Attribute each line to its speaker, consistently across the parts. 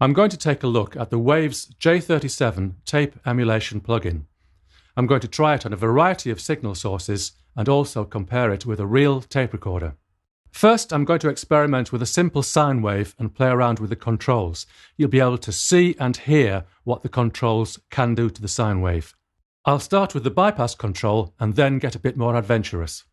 Speaker 1: I'm going to take a look at the Waves J37 tape emulation plugin. I'm going to try it on a variety of signal sources and also compare it with a real tape recorder. First, I'm going to experiment with a simple sine wave and play around with the controls. You'll be able to see and hear what the controls can do to the sine wave. I'll start with the bypass control and then get a bit more adventurous.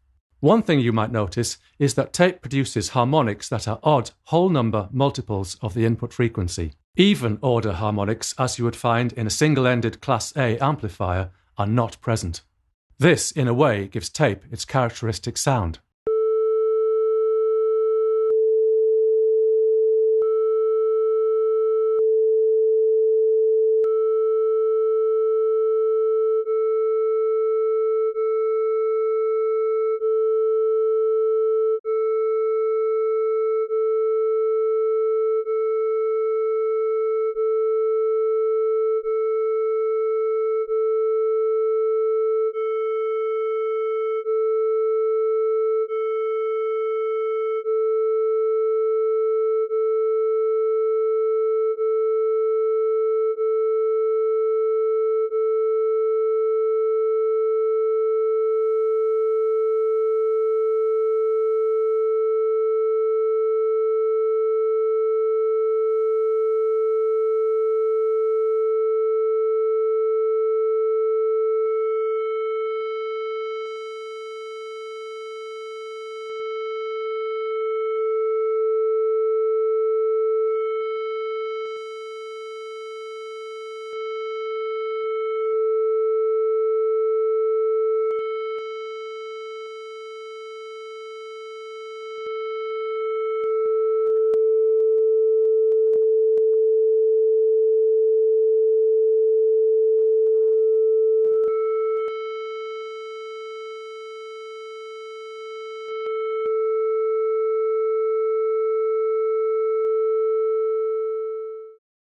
Speaker 1: One thing you might notice is that tape produces harmonics that are odd whole number multiples of the input frequency. Even order harmonics, as you would find in a single-ended Class A amplifier, are not present. This, in a way, gives tape its characteristic sound.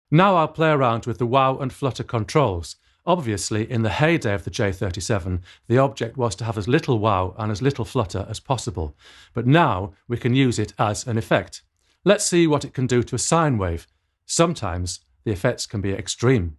Speaker 1: Now I'll play around with the wow and flutter controls. Obviously, in the heyday of the J37, the object was to have as little wow and as little flutter as possible. But now we can use it as an effect. Let's see what it can do to a sine wave. Sometimes the effects can be extreme.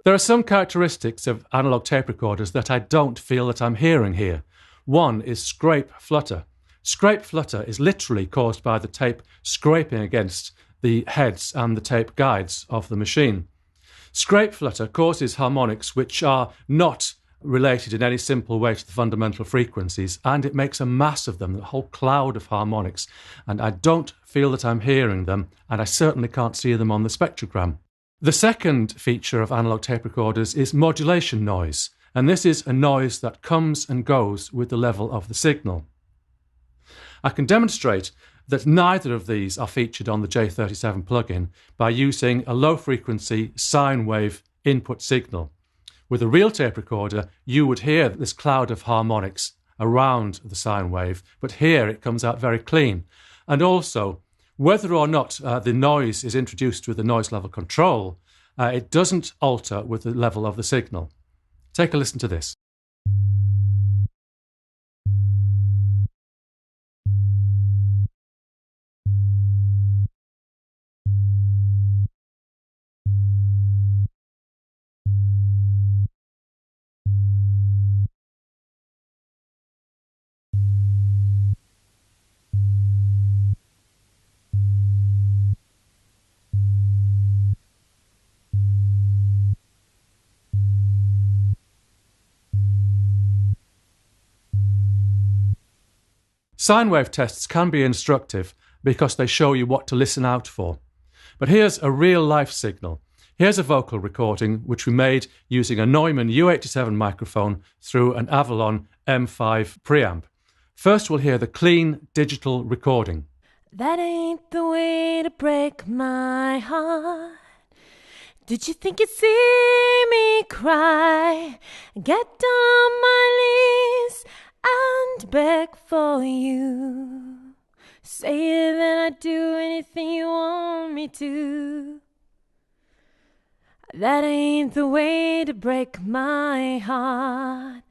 Speaker 1: There are some characteristics of analog tape recorders that I don't feel that I'm hearing here. One is scrape flutter. Scrape flutter is literally caused by the tape scraping against the heads and the tape guides of the machine. Scrape flutter causes harmonics which are not related in any simple way to the fundamental frequencies, and it makes a mass of them, a whole cloud of harmonics, and I don't feel that I'm hearing them, and I certainly can't see them on the spectrogram. The second feature of analog tape recorders is modulation noise, and this is a noise that comes and goes with the level of the signal. I can demonstrate that neither of these are featured on the J37 plugin by using a low-frequency sine wave input signal. With a real tape recorder, you would hear this cloud of harmonics around the sine wave, but here it comes out very clean. And also, Whether or not the noise is introduced with the noise level control, it doesn't alter with the level of the signal. Take a listen to this. Sine wave tests can be instructive because they show you what to listen out for. But here's a real-life signal. Here's a vocal recording which we made using a Neumann U87 microphone through an Avalon M5 preamp. First we'll hear the clean digital recording.
Speaker 2: That ain't the way to break my heart. Did you think you'd see me cry? Get on my knees and beg for you. Say that I'd do anything you want me to. That ain't the way to break my heart.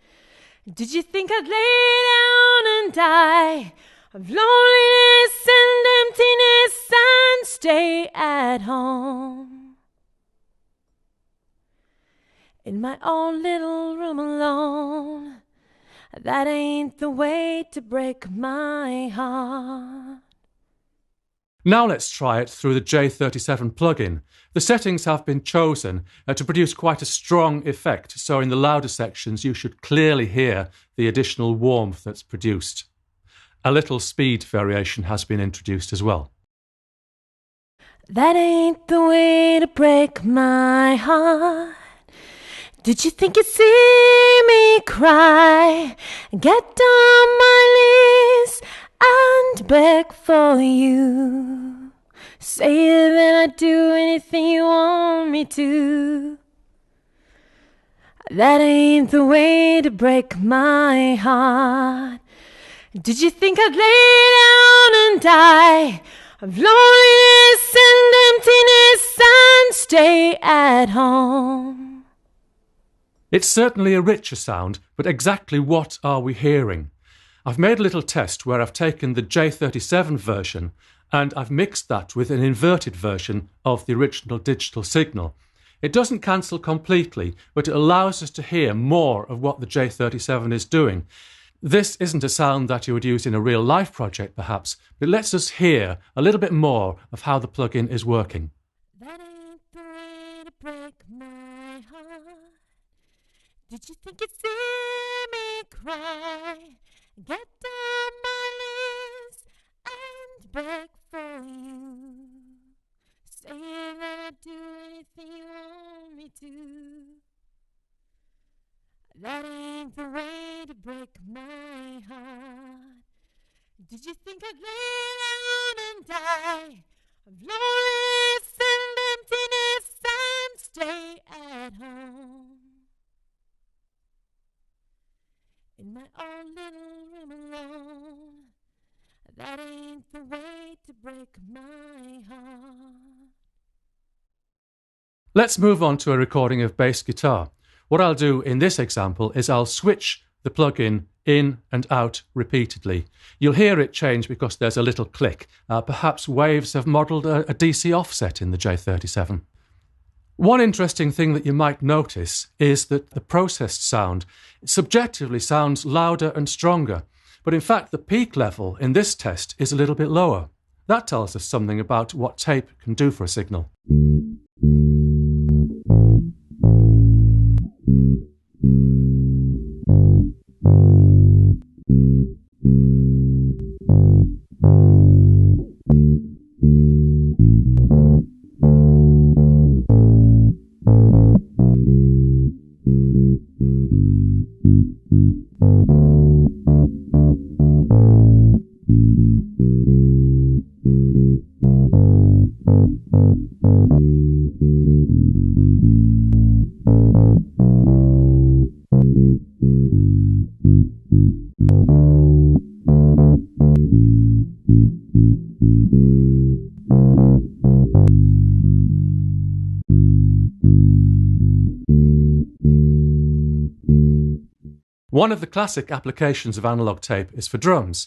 Speaker 2: Did you think I'd lay down and die of loneliness and emptiness and stay at home in my own little room alone? That ain't the way to break my heart.
Speaker 1: Now let's try it through the J37 plugin. The settings have been chosen to produce quite a strong effect, so in the louder sections you should clearly hear the additional warmth that's produced. A little speed variation has been introduced as well.
Speaker 2: That ain't the way to break my heart. Did you think you'd see me cry? Get on my knees and beg for you. Say that I'd do anything you want me to. That ain't the way to break my heart. Did you think I'd lay down and die of loneliness and emptiness and stay at home?
Speaker 1: It's certainly a richer sound, but exactly what are we hearing? I've made a little test where I've taken the J37 version and I've mixed that with an inverted version of the original digital signal. It doesn't cancel completely, but it allows us to hear more of what the J37 is doing. This isn't a sound that you would use in a real-life project, perhaps, but it lets us hear a little bit more of how the plugin is working.
Speaker 2: That ain't the way to break my heart. Did you think you'd see me cry? Get on my knees and beg for you. Say that I'd do anything you want me to. That ain't the way to break my heart. Did you think I'd lay down and die of loneliness and emptiness and stay at home in my own little room alone? That ain't the way to break my heart.
Speaker 1: Let's move on to a recording of bass guitar. What I'll do in this example is I'll switch the plugin in and out repeatedly. You'll hear it change because there's a little click. Perhaps Waves have modelled a DC offset in the J37. One interesting thing that you might notice is that the processed sound subjectively sounds louder and stronger, but in fact the peak level in this test is a little bit lower. That tells us something about what tape can do for a signal. One of the classic applications of analog tape is for drums.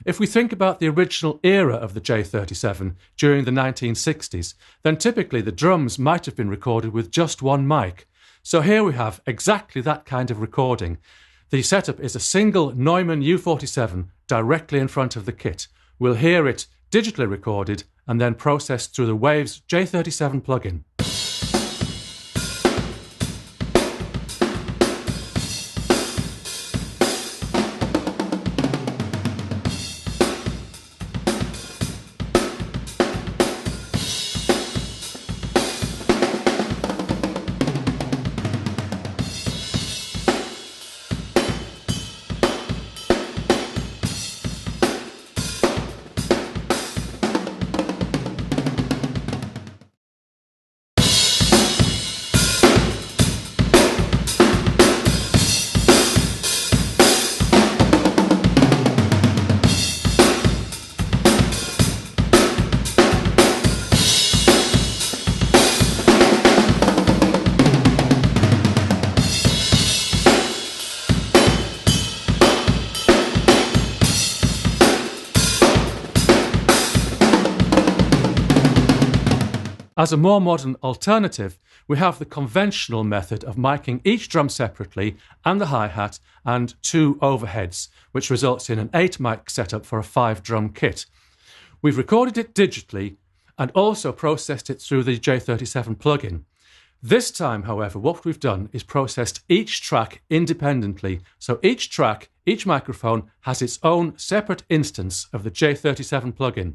Speaker 1: If we think about the original era of the J37 during the 1960s, then typically the drums might have been recorded with just one mic. So here we have exactly that kind of recording. The setup is a single Neumann U47 directly in front of the kit. We'll hear it digitally recorded and then processed through the Waves J37 plugin. As a more modern alternative, we have the conventional method of miking each drum separately and the hi-hat and 2 overheads, which results in an 8-mic setup for a 5-drum kit. We've recorded it digitally and also processed it through the J37 plugin. This time, however, what we've done is processed each track independently. So each track, each microphone has its own separate instance of the J37 plugin.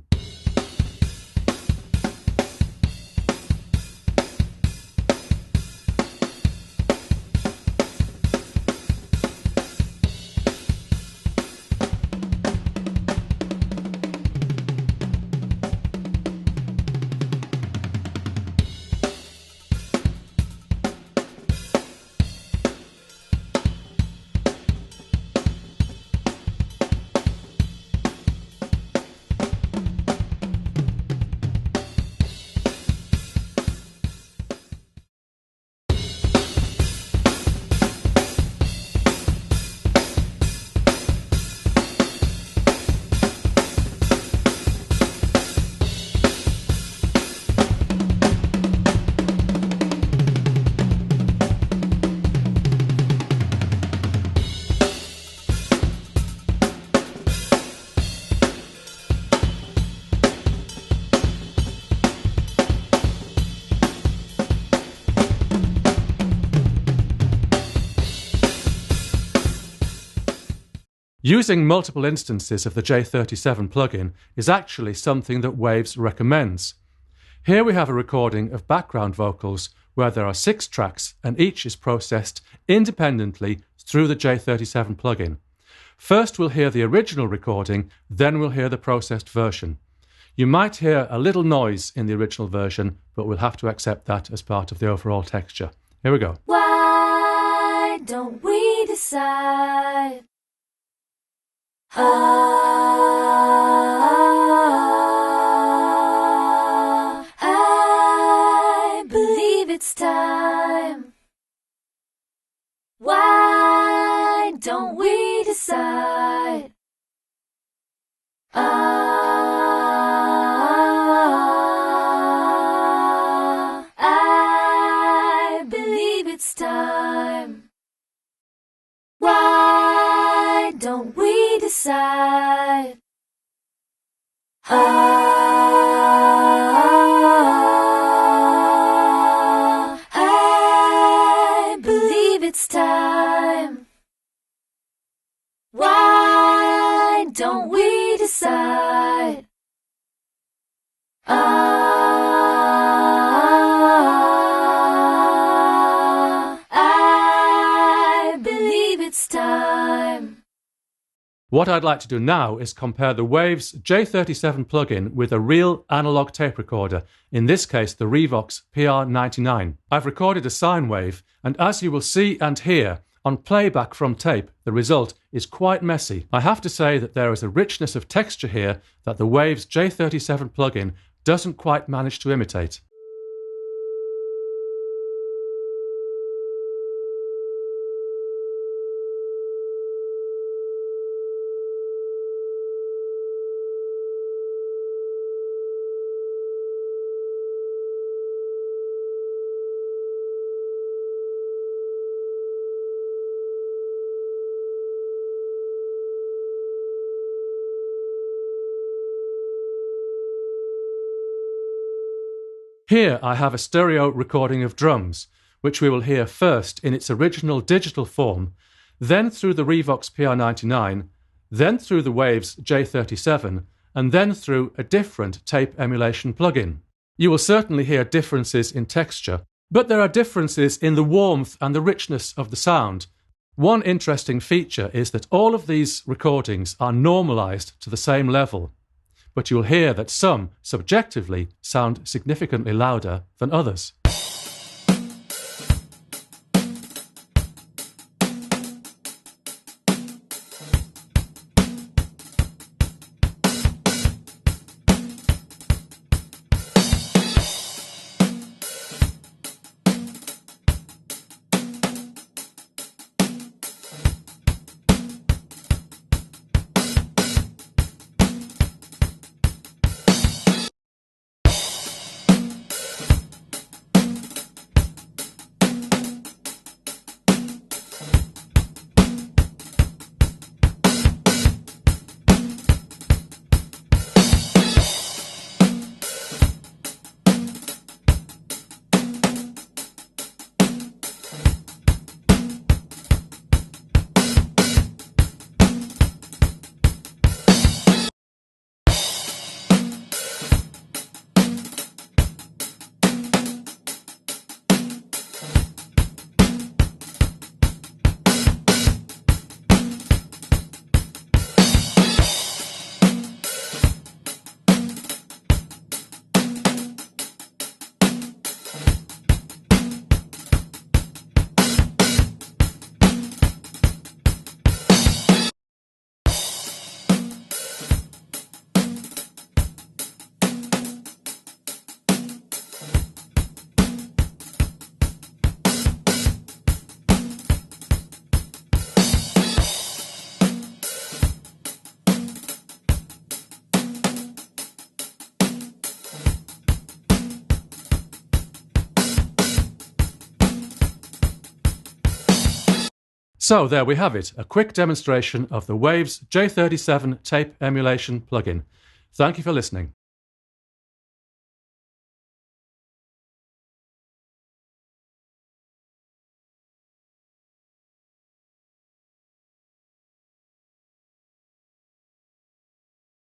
Speaker 1: Using multiple instances of the J37 plugin is actually something that Waves recommends. Here we have a recording of background vocals where there are 6 tracks and each is processed independently through the J37 plugin. First we'll hear the original recording, then we'll hear the processed version. You might hear a little noise in the original version, but we'll have to accept that as part of the overall texture. Here we go.
Speaker 2: Why don't we decide? I believe it's time. Why don't we decide? I believe it's time. Why don't we decide? I believe it's time. Why don't we decide? I believe it's time.
Speaker 1: What I'd like to do now is compare the Waves J37 plugin with a real analog tape recorder, in this case the Revox PR99. I've recorded a sine wave, and as you will see and hear, on playback from tape, the result is quite messy. I have to say that there is a richness of texture here that the Waves J37 plugin doesn't quite manage to imitate. Here I have a stereo recording of drums, which we will hear first in its original digital form, then through the Revox PR99, then through the Waves J37, and then through a different tape emulation plugin. You will certainly hear differences in texture, but there are differences in the warmth and the richness of the sound. One interesting feature is that all of these recordings are normalized to the same level, but you will hear that some, subjectively, sound significantly louder than others. So there we have it, a quick demonstration of the Waves J37 tape emulation plugin. Thank you for listening.